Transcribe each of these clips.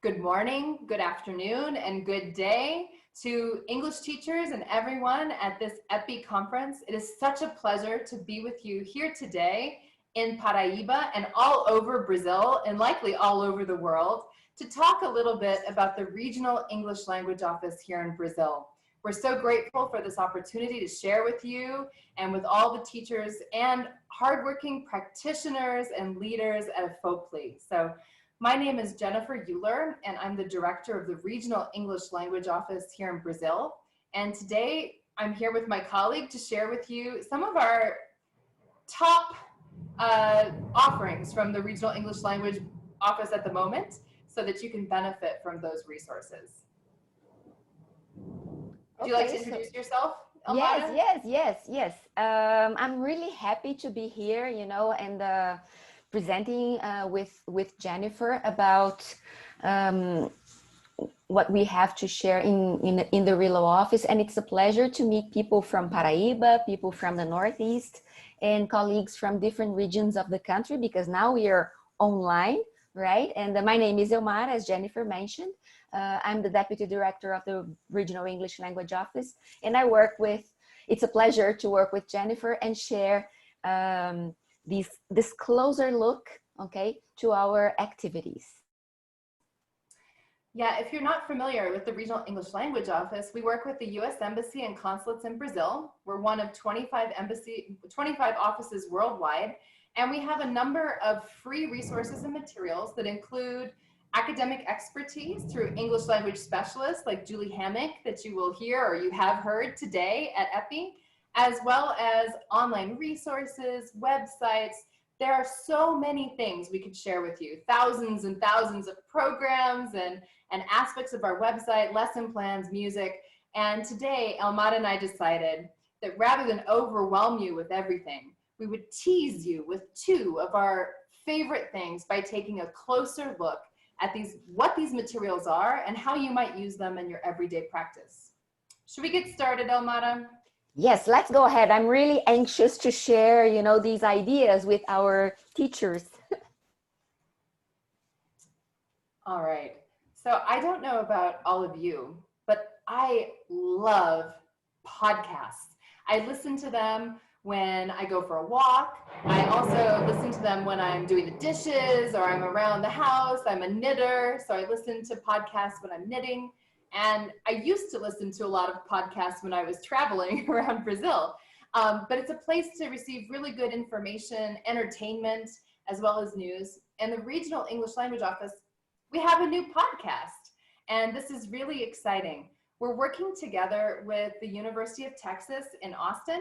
Good morning, good afternoon, and good day to English teachers and everyone at this EPPI conference. It is such a pleasure to be with you here today in Paraíba and all over Brazil and likely all over the world to talk a little bit about the Regional English Language Office here in Brazil. We're so grateful for this opportunity to share with you and with all the teachers and hardworking practitioners and leaders at EFOPLI. So my name is Jennifer Uhler, and I'm the director of the Regional English Language Office here in Brazil. And today I'm here with my colleague to share with you some of our top offerings from the Regional English Language Office at the moment so that you can benefit from those resources. Would you like to introduce yourself, Helmara? Yes. I'm really happy to be here, and presenting with Jennifer about what we have to share in the RELO office. And it's a pleasure to meet people from Paraíba, people from the Northeast, and colleagues from different regions of the country, because now we are online, right? And my name is Helmara, as Jennifer mentioned. I'm the Deputy Director of the Regional English Language Office, and it's a pleasure to work with Jennifer and share this closer look, okay, to our activities. Yeah, if you're not familiar with the Regional English Language Office, we work with the U.S. Embassy and consulates in Brazil. We're one of 25 offices worldwide, and we have a number of free resources and materials that include academic expertise through English language specialists like Julie Hammock that you will hear or you have heard today at EPPI, as well as online resources, websites. There are so many things we could share with you, thousands and thousands of programs and aspects of our website, lesson plans, music. And today, Helmara and I decided that rather than overwhelm you with everything, we would tease you with two of our favorite things by taking a closer look at what these materials are and how you might use them in your everyday practice. Should we get started, Helmara? Yes, let's go ahead. I'm really anxious to share, these ideas with our teachers. All right. So I don't know about all of you, but I love podcasts. I listen to them when I go for a walk. I also listen to them when I'm doing the dishes or I'm around the house. I'm a knitter, so I listen to podcasts when I'm knitting. And I used to listen to a lot of podcasts when I was traveling around Brazil. But it's a place to receive really good information, entertainment, as well as news. And the Regional English Language Office, we have a new podcast. And this is really exciting. We're working together with the University of Texas in Austin.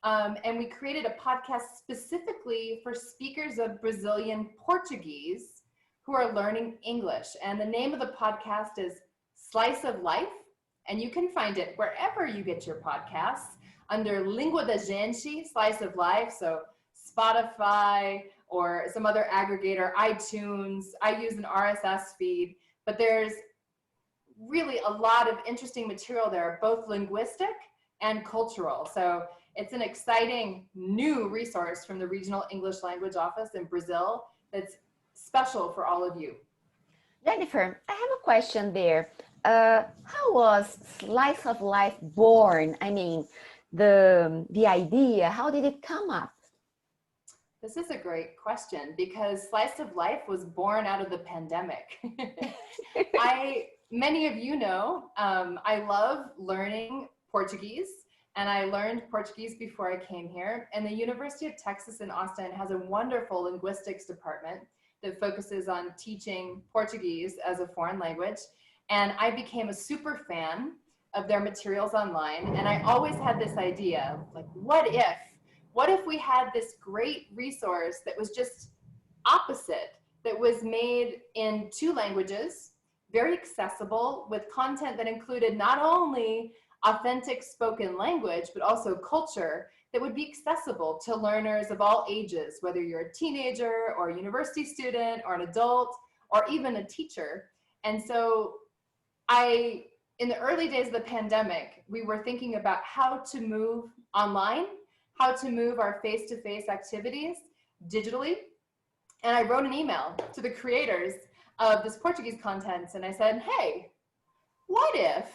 And we created a podcast specifically for speakers of Brazilian Portuguese who are learning English. And the name of the podcast is Slice of Life, and you can find it wherever you get your podcasts under Língua da Gente, Slice of Life, so Spotify or some other aggregator, iTunes. I use an RSS feed, but there's really a lot of interesting material there, both linguistic and cultural. So it's an exciting new resource from the Regional English Language Office in Brazil that's special for all of you. Jennifer, I have a question there. How was Slice of Life born? I mean, the idea, how did it come up? This is a great question because Slice of Life was born out of the pandemic. Many of you know, I love learning Portuguese, and I learned Portuguese before I came here. And the University of Texas in Austin has a wonderful linguistics department that focuses on teaching Portuguese as a foreign language. And I became a super fan of their materials online. And I always had this idea, like, what if we had this great resource that was just opposite, that was made in 2 languages, very accessible, with content that included not only authentic spoken language, but also culture that would be accessible to learners of all ages, whether you're a teenager or a university student or an adult or even a teacher. And so in the early days of the pandemic, we were thinking about how to move online, how to move our face-to-face activities digitally. And I wrote an email to the creators of this Portuguese content. And I said, hey, what if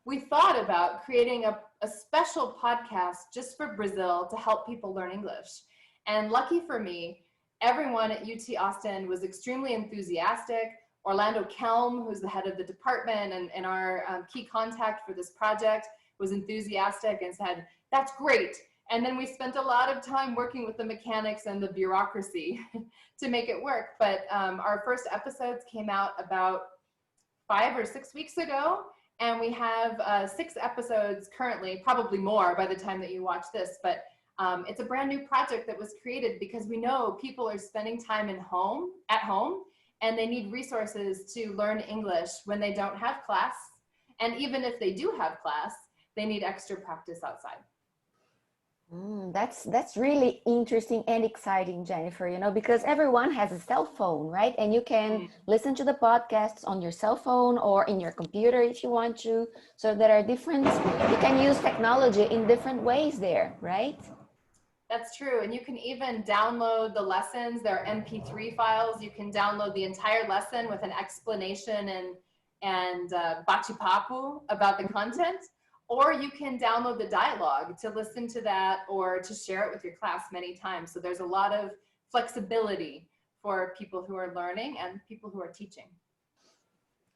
we thought about creating a special podcast just for Brazil to help people learn English? And lucky for me, everyone at UT Austin was extremely enthusiastic. Orlando Kelm, who's the head of the department and our key contact for this project, was enthusiastic and said, that's great. And then we spent a lot of time working with the mechanics and the bureaucracy to make it work. But our first episodes came out about 5 or 6 weeks ago. And we have 6 episodes currently, probably more by the time that you watch this. But it's a brand new project that was created because we know people are spending time at home, and they need resources to learn English when they don't have class. And even if they do have class, they need extra practice outside. That's really interesting and exciting, Jennifer, you know, because everyone has a cell phone, right? And you can listen to the podcasts on your cell phone or in your computer if you want to. So there are you can use technology in different ways there, right? That's true. And you can even download the lessons. There are MP3 files. You can download the entire lesson with an explanation and bate-papo about the content. Or you can download the dialogue to listen to that or to share it with your class many times. So there's a lot of flexibility for people who are learning and people who are teaching.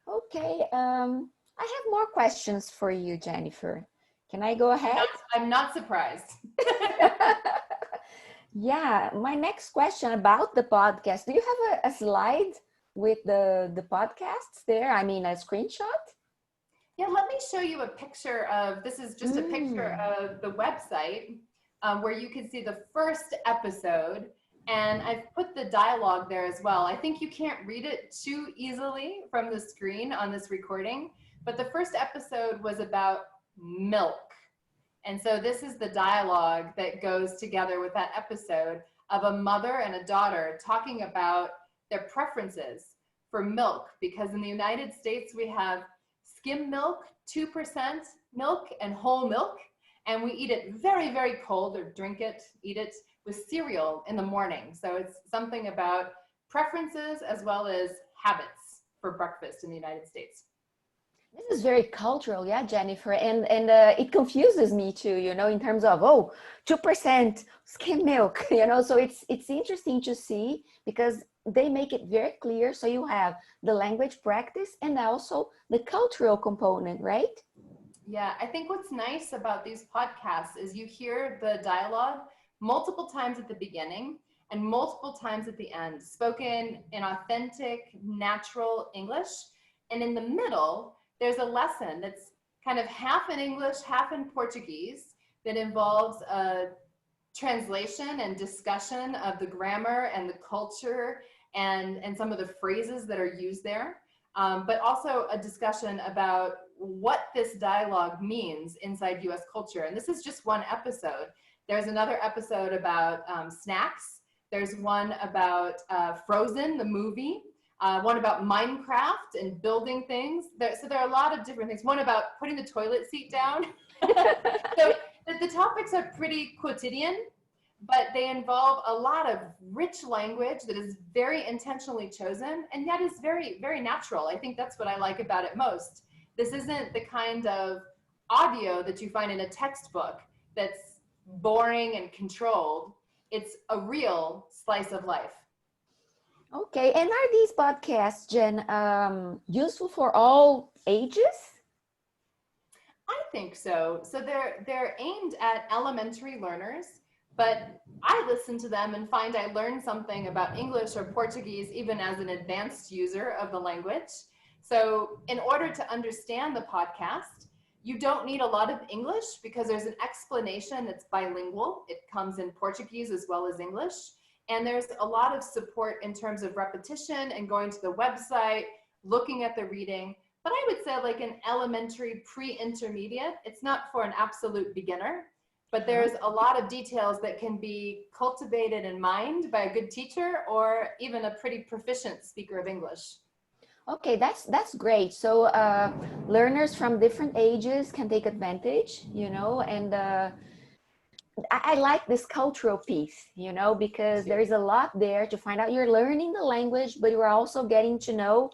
Okay, I have more questions for you, Jennifer. Can I go ahead? I'm not surprised. Yeah, my next question about the podcast. Do you have a slide with the podcasts there? I mean, a screenshot? Yeah, let me show you a picture of, this is just a picture of the website where you can see the first episode, and I've put the dialogue there as well. I think you can't read it too easily from the screen on this recording, but the first episode was about milk. And so this is the dialogue that goes together with that episode of a mother and a daughter talking about their preferences for milk, because in the United States we have skim milk, 2% milk, and whole milk. And we eat it very, very cold, or drink it, eat it with cereal in the morning. So it's something about preferences as well as habits for breakfast in the United States. This is very cultural, yeah, Jennifer, and it confuses me too, you know, in terms of 2% skim milk, you know. So it's interesting to see because they make it very clear. So you have the language practice and also the cultural component, right? Yeah, I think what's nice about these podcasts is you hear the dialogue multiple times at the beginning and multiple times at the end, spoken in authentic, natural English. And in the middle, there's a lesson that's kind of half in English, half in Portuguese, that involves a translation and discussion of the grammar and the culture and some of the phrases that are used there, but also a discussion about what this dialogue means inside US culture. And this is just one episode. There's another episode about snacks. There's one about Frozen, the movie. One about Minecraft and building things. So there are a lot of different things. One about putting the toilet seat down. So the topics are pretty quotidian, but they involve a lot of rich language that is very intentionally chosen and yet is very, very natural. I think that's what I like about it most. This isn't the kind of audio that you find in a textbook that's boring and controlled. It's a real slice of life. Okay, and are these podcasts, Jen, useful for all ages? I think so. So they're aimed at elementary learners, but I listen to them and find I learn something about English or Portuguese even as an advanced user of the language. So in order to understand the podcast, you don't need a lot of English because there's an explanation that's bilingual. It comes in Portuguese as well as English. And there's a lot of support in terms of repetition and going to the website, looking at the reading. But I would say like an elementary pre-intermediate, it's not for an absolute beginner, but there's a lot of details that can be cultivated in mind by a good teacher or even a pretty proficient speaker of English. Okay, that's great. So learners from different ages can take advantage, you know, and I like this cultural piece, you know, because there is a lot there to find out. You're learning the language, but you're also getting to know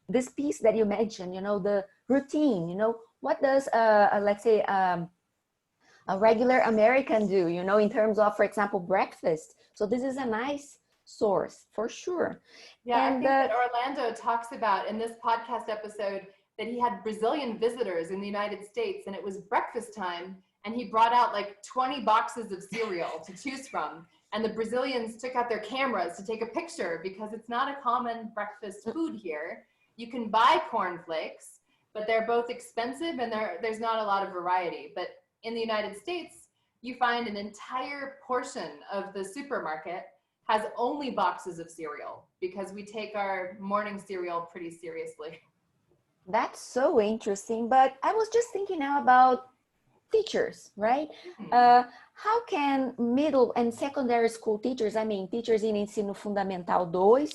this piece that you mentioned, you know, the routine, you know, what does, let's say, a regular American do, you know, in terms of, for example, breakfast. So this is a nice source for sure. Yeah, I And think that Orlando talks about in this podcast episode that he had Brazilian visitors in the United States and it was breakfast time and he brought out like 20 boxes of cereal to choose from. And the Brazilians took out their cameras to take a picture because it's not a common breakfast food here. You can buy cornflakes, but they're both expensive and there's not a lot of variety. But in the United States, you find an entire portion of the supermarket has only boxes of cereal because we take our morning cereal pretty seriously. that's so interesting. But I was just thinking now about teachers, right? How can middle and secondary school teachers, I mean, teachers in Ensino Fundamental 2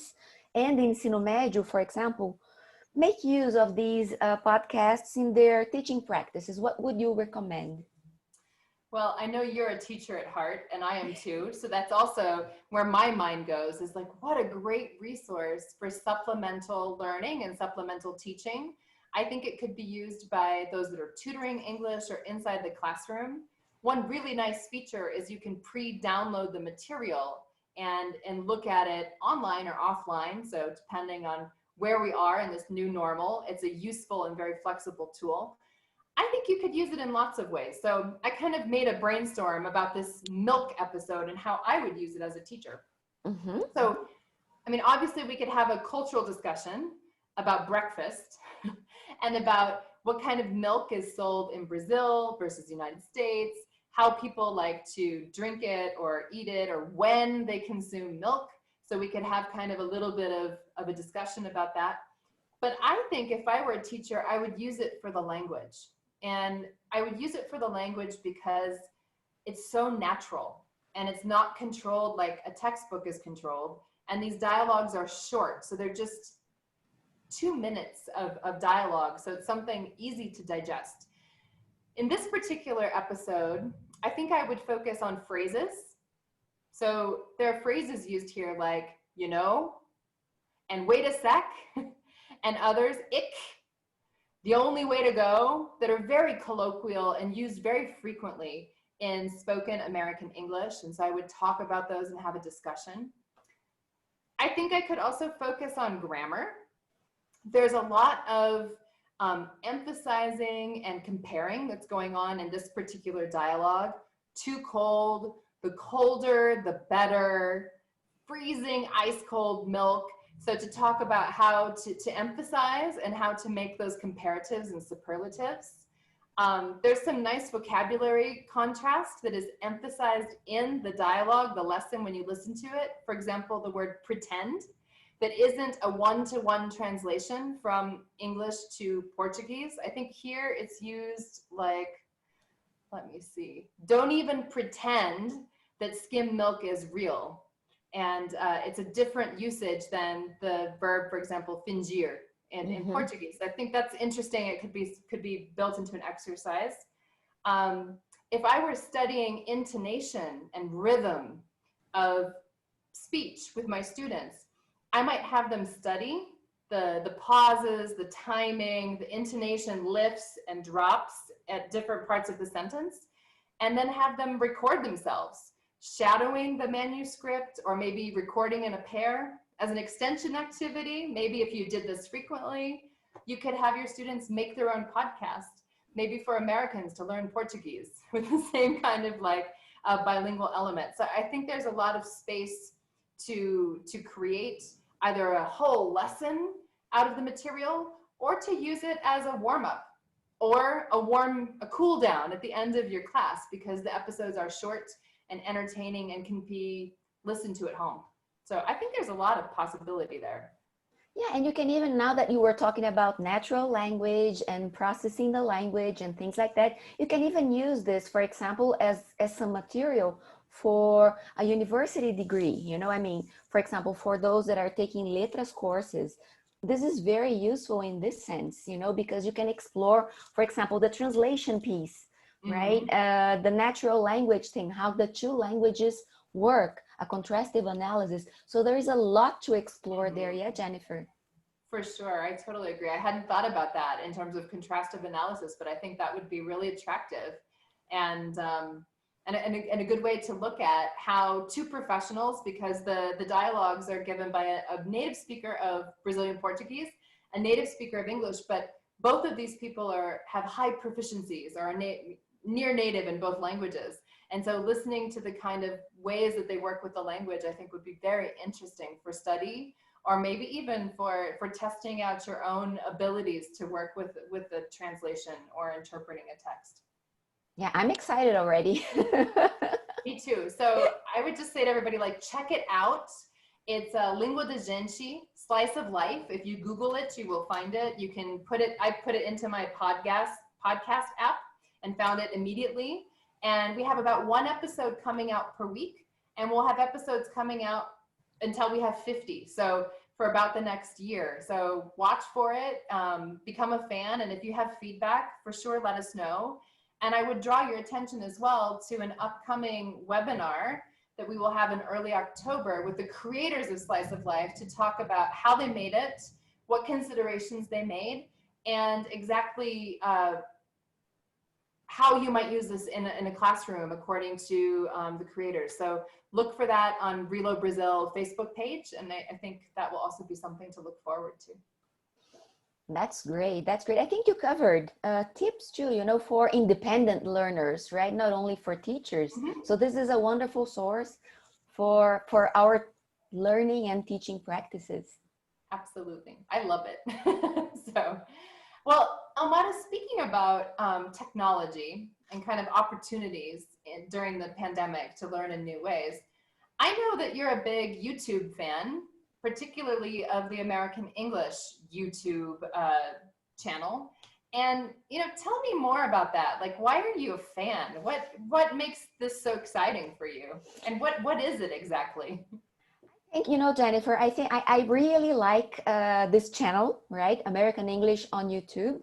and Ensino Médio, for example, make use of these podcasts in their teaching practices? What would you recommend? Well, I know you're a teacher at heart and I am too. So that's also where my mind goes is like, what a great resource for supplemental learning and supplemental teaching. I think it could be used by those that are tutoring English or inside the classroom. One really nice feature is you can pre-download the material and look at it online or offline. So depending on where we are in this new normal, it's a useful and very flexible tool. I think you could use it in lots of ways. So I kind of made a brainstorm about this milk episode and how I would use it as a teacher. Mm-hmm. So, I mean, obviously we could have a cultural discussion about breakfast and about what kind of milk is sold in Brazil versus the United States, how people like to drink it or eat it or when they consume milk. So we could have kind of a little bit of a discussion about that. But I think if I were a teacher, I would use it for the language. And I would use it for the language because it's so natural and it's not controlled like a textbook is controlled. And these dialogues are short. So they're just 2 minutes of dialogue. So it's something easy to digest. In this particular episode, I think I would focus on phrases. So there are phrases used here like, you know, and wait a sec, and others, ick, the only way to go, that are very colloquial and used very frequently in spoken American English. And so I would talk about those and have a discussion. I think I could also focus on grammar. There's a lot of emphasizing and comparing that's going on in this particular dialogue. Too cold, the colder, the better, freezing ice cold milk. So to talk about how to emphasize and how to make those comparatives and superlatives. There's some nice vocabulary contrast that is emphasized in the dialogue, the lesson when you listen to it. For example, the word pretend, that isn't a one-to-one translation from English to Portuguese. I think here it's used like, let me see, don't even pretend that skim milk is real. And it's a different usage than the verb, for example, fingir in Portuguese. I think that's interesting. It could be built into an exercise. If I were studying intonation and rhythm of speech with my students, I might have them study the pauses, the timing, the intonation lifts and drops at different parts of the sentence, and then have them record themselves, shadowing the manuscript or maybe recording in a pair as an extension activity. Maybe if you did this frequently, you could have your students make their own podcast, maybe for Americans to learn Portuguese with the same kind of like bilingual element. So I think there's a lot of space to create either a whole lesson out of the material or to use it as a warm-up or a cool down at the end of your class, because the episodes are short and entertaining and can be listened to at home. So I think there's a lot of possibility there. Yeah, and you can even, now that you were talking about natural language and processing the language and things like that, you can even use this, for example, as some material for a university degree. You know, I mean, for example, for those that are taking letras courses, this is very useful in this sense, you know, because you can explore, for example, the translation piece. right? The natural language thing, how the two languages work, a contrastive analysis. So there is a lot to explore there. Yeah, Jennifer. For sure. I totally agree. I hadn't thought about that in terms of contrastive analysis, but I think that would be really attractive and, and a good way to look at how two professionals, because the dialogues are given by a native speaker of Brazilian Portuguese, a native speaker of English, but both of these people have high proficiencies or are near native in both languages. And so listening to the kind of ways that they work with the language, I think would be very interesting for study, or maybe even for testing out your own abilities to work with the translation or interpreting a text. Yeah, I'm excited already. Me too. So I would just say to everybody, like, check it out. It's a Língua da Gente, Slice of Life. If you Google it, you will find it. You can I put it into my podcast app and found it immediately. And we have about one episode coming out per week, and we'll have episodes coming out until we have 50. So for about the next year. So watch for it, become a fan. And if you have feedback, for sure, let us know. And I would draw your attention as well to an upcoming webinar that we will have in early October with the creators of Slice of Life to talk about how they made it, what considerations they made, and exactly how you might use this in a classroom according to the creators. So look for that on RELO Brazil Facebook page, and I think that will also be something to look forward to. That's great. That's great. I think you covered tips too, you know, for independent learners, right? Not only for teachers. So this is a wonderful source for our learning and teaching practices. Absolutely. I love it. So, well, Helmara, speaking about technology and kind of opportunities during the pandemic to learn in new ways, I know that you're a big YouTube fan, particularly of the American English YouTube channel. And, you know, tell me more about that. Like, why are you a fan? What makes this so exciting for you? And what is it exactly? You know, Jennifer, I think I really like this channel, right? American English on YouTube.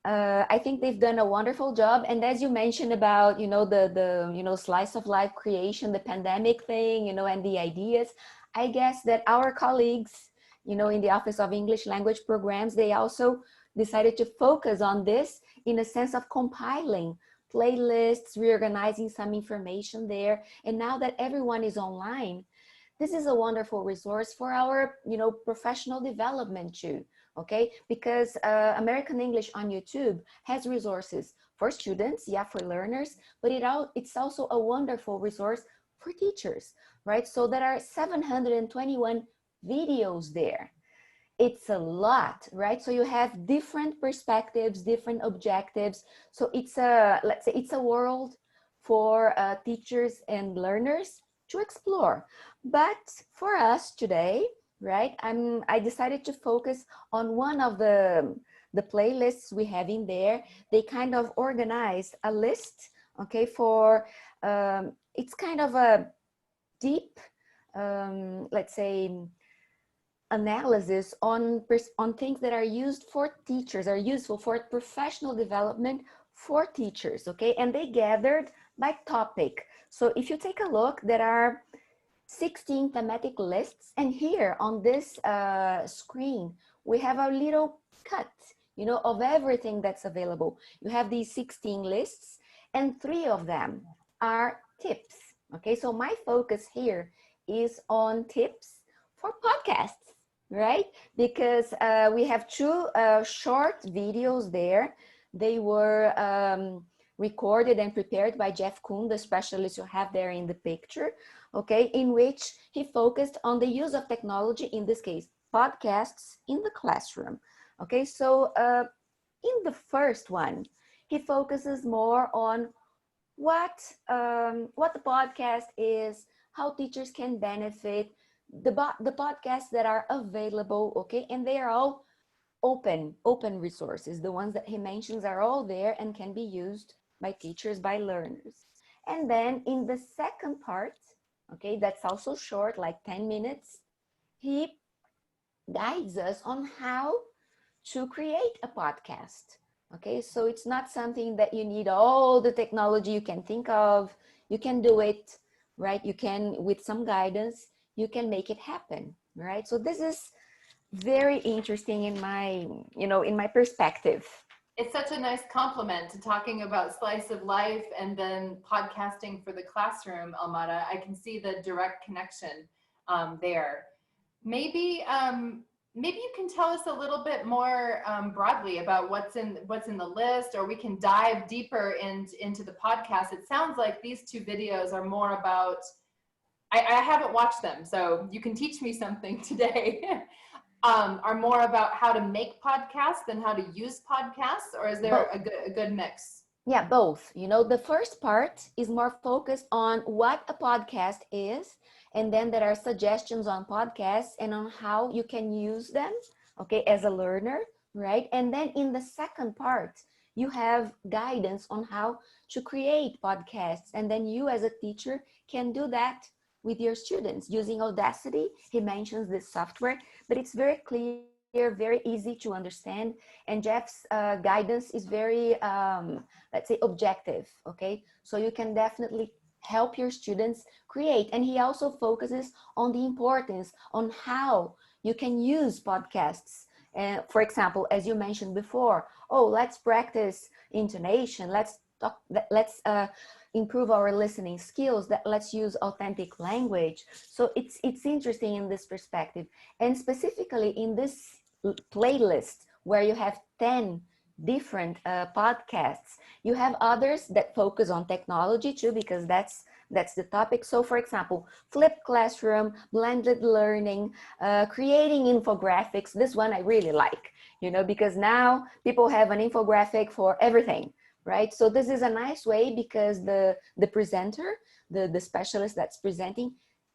I think they've done a wonderful job. And as you mentioned about, you know, the you know, slice of life creation, the pandemic thing, you know, and the ideas, I guess that our colleagues, you know, in the Office of English Language Programs, they also decided to focus on this in a sense of compiling playlists, reorganizing some information there. And now that everyone is online, this is a wonderful resource for our, you know, professional development too, okay? Because American English on YouTube has resources for students, yeah, for learners, but it's also a wonderful resource for teachers, right? So there are 721 videos there. It's a lot, right? So you have different perspectives, different objectives. So it's let's say it's a world for teachers and learners to explore. But for us today, right, I decided to focus on one of the playlists we have in there. They kind of organized a list, okay, for it's kind of a deep, let's say, analysis on things that are used for teachers, are useful for professional development for teachers, okay? And they gathered by topic. So if you take a look, there are 16 thematic lists, and here on this screen, we have a little cut, you know, of everything that's available. You have these 16 lists, and 3 of them are tips, okay? So my focus here is on tips for podcasts, right? Because we have 2 short videos there. They were recorded and prepared by Jeff Kuhn, the specialist you have there in the picture, okay, in which he focused on the use of technology, in this case, podcasts in the classroom. Okay, so in the first one, he focuses more on what the podcast is, how teachers can benefit, the podcasts that are available, okay, and they are all open resources. The ones that he mentions are all there and can be used by teachers, by learners. And then in the second part, okay, that's also short, like 10 minutes, he guides us on how to create a podcast, Okay, so it's not something that you need all the technology you can think of. You can do it, right? You can, with some guidance, you can make it happen, right? So this is very interesting in my, in my perspective. It's such a nice compliment to talking about slice of life and then podcasting for the classroom, Almada. I can see the direct connection there. Maybe maybe you can tell us a little bit more broadly about what's in the list, or we can dive deeper into the podcast. It sounds like these two videos are more about. I haven't watched them, so you can teach me something today. Are more about how to make podcasts than how to use podcasts, or is there a good mix? Yeah, both. The first part is more focused on what a podcast is, and then there are suggestions on podcasts and on how you can use them, okay, as a learner, right? And then in the second part, you have guidance on how to create podcasts, and then you as a teacher can do that with your students using Audacity. He mentions this software, but it's very clear, very easy to understand, and Jeff's guidance is very let's say objective. Okay, so you can definitely help your students create, and he also focuses on the importance on how you can use podcasts. For example, as you mentioned before, oh, let's practice intonation, let's talk, let's improve our listening skills, that let's use authentic language. So it's interesting in this perspective, and specifically in this playlist where you have 10 different podcasts. You have others that focus on technology too, because that's the topic. So for example, flipped classroom, blended learning, creating infographics. This one I really like, because now people have an infographic for everything, right? So this is a nice way, because the presenter, the specialist that's presenting,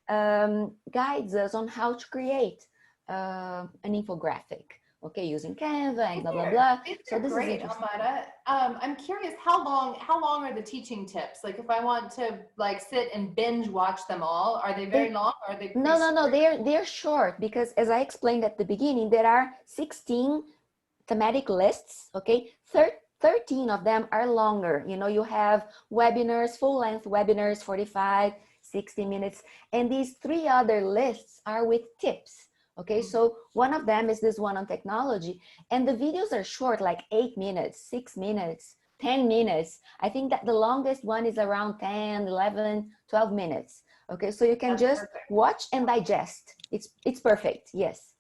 guides us on how to create an infographic, okay, using Canva and blah, blah, blah. So this is great, Almada. I'm curious, how long are the teaching tips? Like if I want to like sit and binge watch them all, are they very long, or are they pretty short? No, they're short, because as I explained at the beginning, there are 16 thematic lists, okay? 13 of them are longer. You have webinars, full-length webinars, 45, 60 minutes, and these 3 other lists are with tips. Okay, so one of them is this one on technology, and the videos are short, like 8 minutes, 6 minutes, 10 minutes. I think that the longest one is around 10, 11, 12 minutes. Okay, so you can just watch and digest. It's perfect, yes.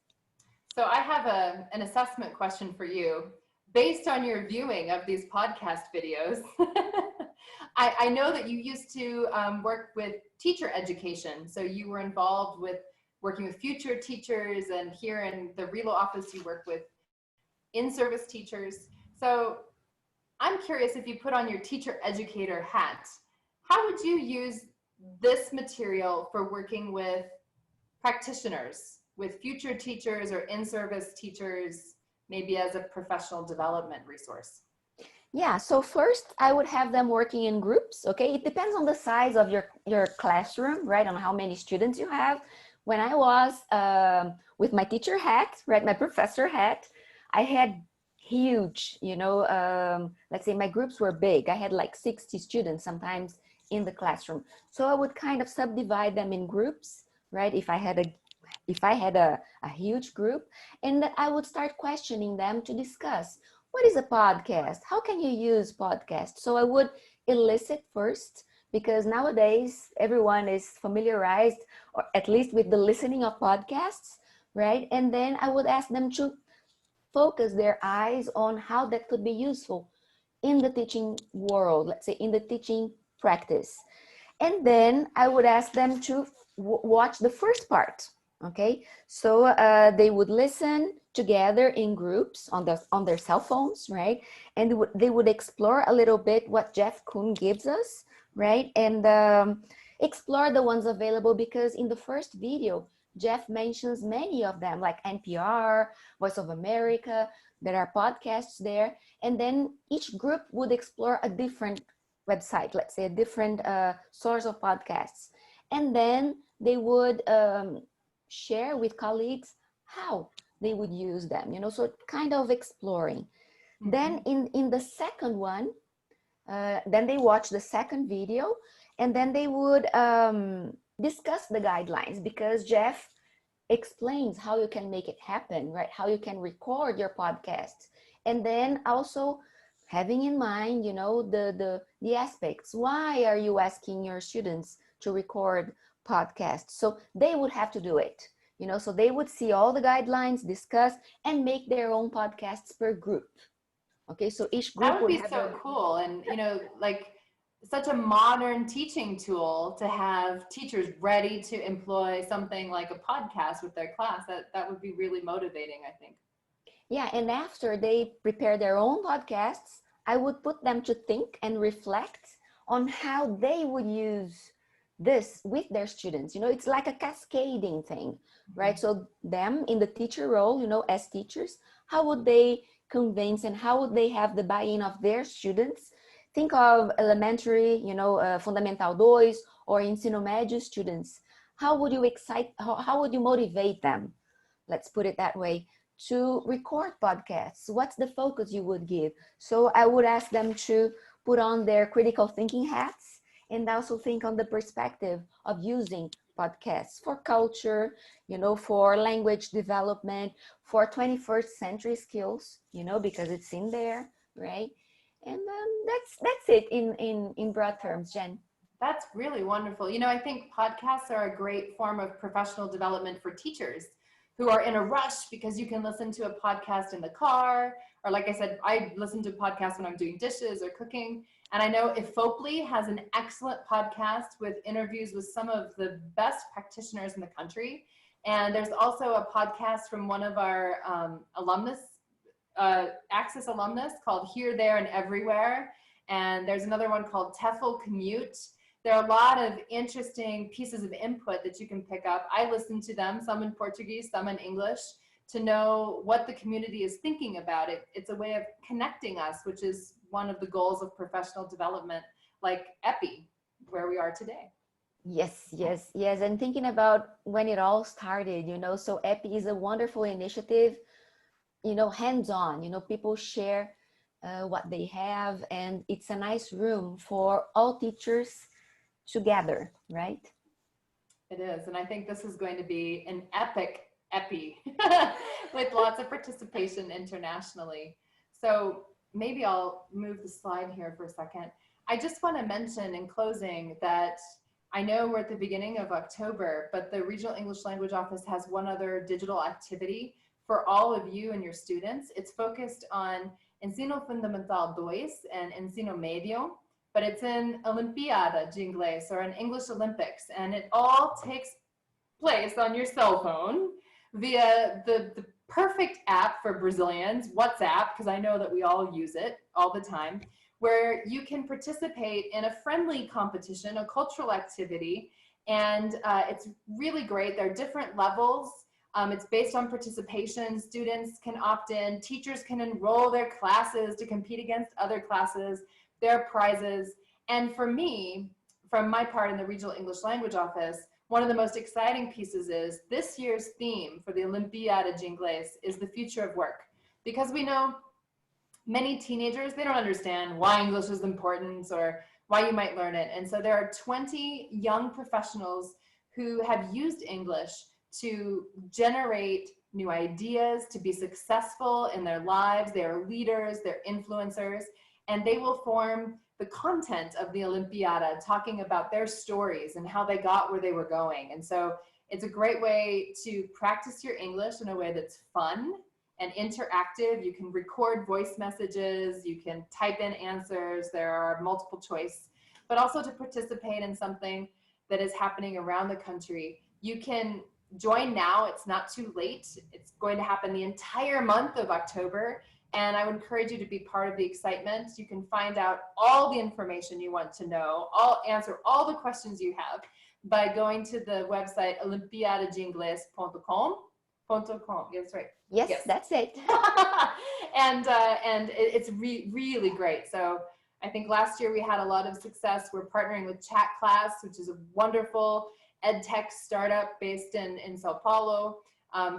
So I have an assessment question for you. Based on your viewing of these podcast videos, I know that you used to work with teacher education. So you were involved with working with future teachers, and here in the RELO office, you work with in-service teachers. So I'm curious, if you put on your teacher educator hat, how would you use this material for working with practitioners, with future teachers or in-service teachers, maybe as a professional development resource? Yeah, so first I would have them working in groups, okay? It depends on the size of your classroom, right? On how many students you have. When I was with my teacher hat, right, my professor hat, I had huge, let's say my groups were big. I had like 60 students sometimes in the classroom. So I would kind of subdivide them in groups, right? If I had a huge group, and I would start questioning them to discuss, what is a podcast? How can you use podcasts? So I would elicit first, because nowadays everyone is familiarized, or at least with the listening of podcasts, right? And then I would ask them to focus their eyes on how that could be useful in the teaching world, let's say in the teaching practice. And then I would ask them to watch the first part. Okay, so they would listen together in groups on their cell phones, right? And they would explore a little bit what Jeff Kuhn gives us, right? And explore the ones available, because in the first video, Jeff mentions many of them, like NPR, Voice of America. There are podcasts there, and then each group would explore a different website, let's say a different source of podcasts, and then they would share with colleagues how they would use them, so kind of exploring. Then in the second one, then they watch the second video, and then they would discuss the guidelines, because Jeff explains how you can make it happen, right? How you can record your podcast. And then also having in mind, you know, the aspects. Why are you asking your students to record podcasts? So they would have to do it, you know, so they would see all the guidelines, discuss, and make their own podcasts per group. Okay, so each That group would would be have so their... cool. And, you know, like such a modern teaching tool to have teachers ready to employ something like a podcast with their class. That would be really motivating, I think. Yeah, and after they prepare their own podcasts, I would put them to think and reflect on how they would use this with their students. You know, it's like a cascading thing, right? So them in the teacher role, you know, as teachers, how would they convince and how would they have the buy-in of their students? Think of elementary, you know, Fundamental 2 or Ensino Médio students. How would you how would you motivate them? Let's put it that way, to record podcasts. What's the focus you would give? So I would ask them to put on their critical thinking hats and also think on the perspective of using podcasts for culture, you know, for language development, for 21st century skills, you know, because it's in there, right? And that's it in broad terms, Jen. That's really wonderful. You know, I think podcasts are a great form of professional development for teachers who are in a rush, because you can listen to a podcast in the car, or like I said, I listen to podcasts when I'm doing dishes or cooking. And I know EFOPLI has an excellent podcast with interviews with some of the best practitioners in the country. And there's also a podcast from one of our alumnus, Access alumnus, called Here, There, and Everywhere. And there's another one called TEFL Commute. There are a lot of interesting pieces of input that you can pick up. I listen to them, some in Portuguese, some in English, to know what the community is thinking about it. It's a way of connecting us, which is one of the goals of professional development, like EPPI, where we are today. Yes, yes, yes. And thinking about when it all started, you know, so EPI is a wonderful initiative, you know, hands-on, you know, people share what they have, and it's a nice room for all teachers together, right? It is, and I think this is going to be an epic EPI with lots of participation internationally. So maybe I'll move the slide here for a second. I just want to mention in closing that I know we're at the beginning of October, but the Regional English Language Office has one other digital activity for all of you and your students. It's focused on Ensino Fundamental 2 and Ensino Médio, but it's in Olimpiada de Inglês, or an English Olympics, and it all takes place on your cell phone via the perfect app for Brazilians, WhatsApp, because I know that we all use it all the time, where you can participate in a friendly competition, a cultural activity, and it's really great. There are different levels. It's based on participation. Students can opt in. Teachers can enroll their classes to compete against other classes. There are prizes. And for me, from my part in the Regional English Language Office, one of the most exciting pieces is this year's theme for the Olimpiada de Inglês is the future of work. Because we know many teenagers, they don't understand why English is important or why you might learn it. And so there are 20 young professionals who have used English to generate new ideas, to be successful in their lives. They are leaders, they're influencers, and they will form the content of the Olimpiada, talking about their stories and how they got where they were going. And so it's a great way to practice your English in a way that's fun and interactive. You can record voice messages, you can type in answers, there are multiple choice, but also to participate in something that is happening around the country. You can join now, it's not too late. It's going to happen the entire month of October, and I would encourage you to be part of the excitement. You can find out all the information you want to know, answer all the questions you have by going to the website olimpiadadeingles.com. Yes, right. Yes, that's it. And it's really great. So I think last year we had a lot of success. We're partnering with Chat Class, which is a wonderful ed tech startup based in Sao Paulo,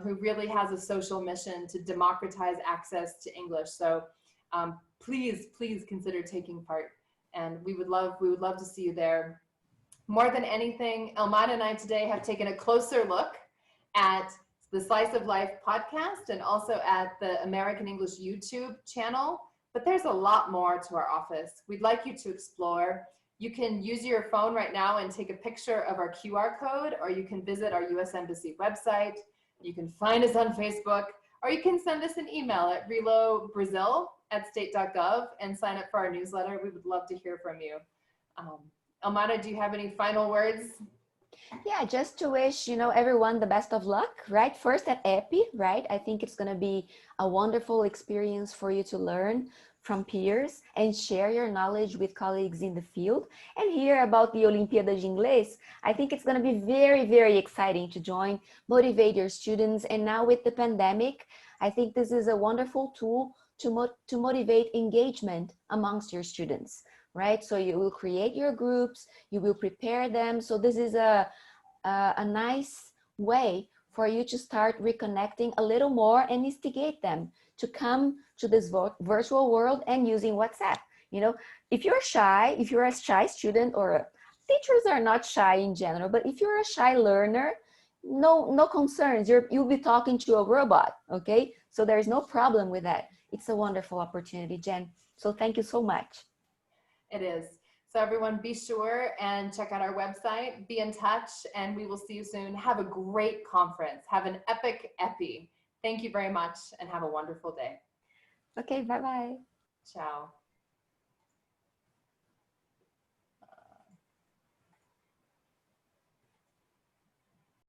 who really has a social mission to democratize access to English. So please consider taking part. And we would love to see you there. More than anything, Helmara and I today have taken a closer look at the Slice of Life podcast and also at the American English YouTube channel. But there's a lot more to our office. We'd like you to explore. You can use your phone right now and take a picture of our QR code, or you can visit our U.S. Embassy website. You can find us on Facebook, or you can send us an email at relobrazil@state.gov and sign up for our newsletter. We would love to hear from you. Helmara, do you have any final words? Yeah, just to wish, everyone the best of luck, right? First at EPPI, right? I think it's going to be a wonderful experience for you to learn from peers and share your knowledge with colleagues in the field and hear about the Olimpíada de Inglês. I think it's going to be very, very exciting to join, motivate your students. And now with the pandemic, I think this is a wonderful tool to motivate engagement amongst your students, right? So you will create your groups, you will prepare them. So this is a nice way for you to start reconnecting a little more and instigate them to come to this virtual world and using WhatsApp. If you're shy, if you're a shy student, or teachers are not shy in general, but if you're a shy learner, no concerns. You'll be talking to a robot, okay? So there's no problem with that. It's a wonderful opportunity, Jen. So thank you so much. It is. So everyone, be sure and check out our website, be in touch, and we will see you soon. Have a great conference. Have an epic EPPI. Thank you very much and have a wonderful day. Okay, bye-bye. Ciao.